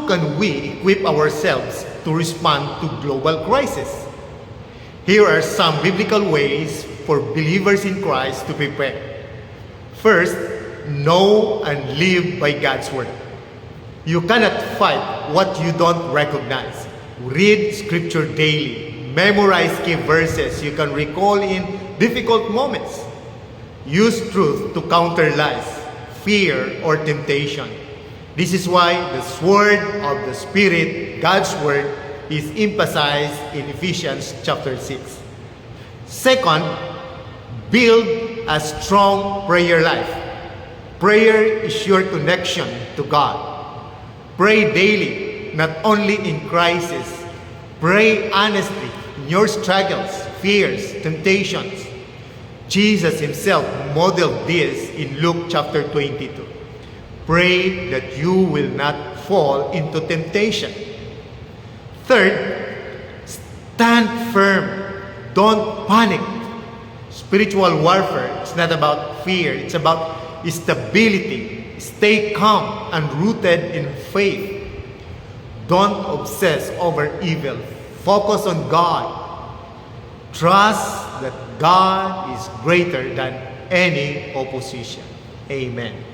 How can we equip ourselves to respond to global crisis? Here are some biblical ways for believers in Christ to prepare. First, know and live by God's Word. You cannot fight what you don't recognize. Read Scripture daily. Memorize key verses you can recall in difficult moments. Use truth to counter lies, fear, or temptation. This is why the sword of the Spirit, God's Word, is emphasized in Ephesians chapter 6. Second, build a strong prayer life. Prayer is your connection to God. Pray daily, not only in crisis. Pray honestly in your struggles, fears, temptations. Jesus himself modeled this in Luke chapter 22. Pray that you will not fall into temptation. Third, stand firm. Don't panic. Spiritual warfare is not about fear. It's about stability. Stay calm and rooted in faith. Don't obsess over evil. Focus on God. Trust that God is greater than any opposition. Amen.